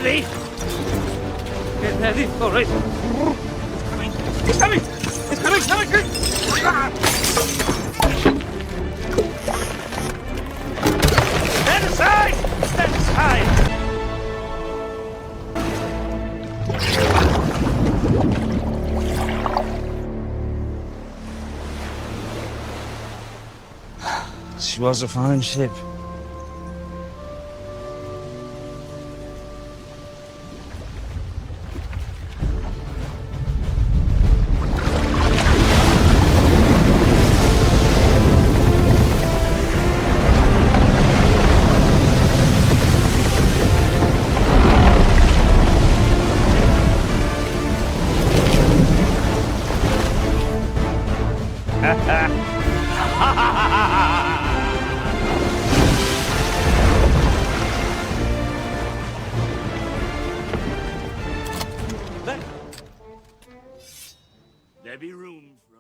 ready. Get ready. All right. It's coming. It's coming. It's coming. It's coming. Stand aside. Stand aside. She was a fine ship. There be room for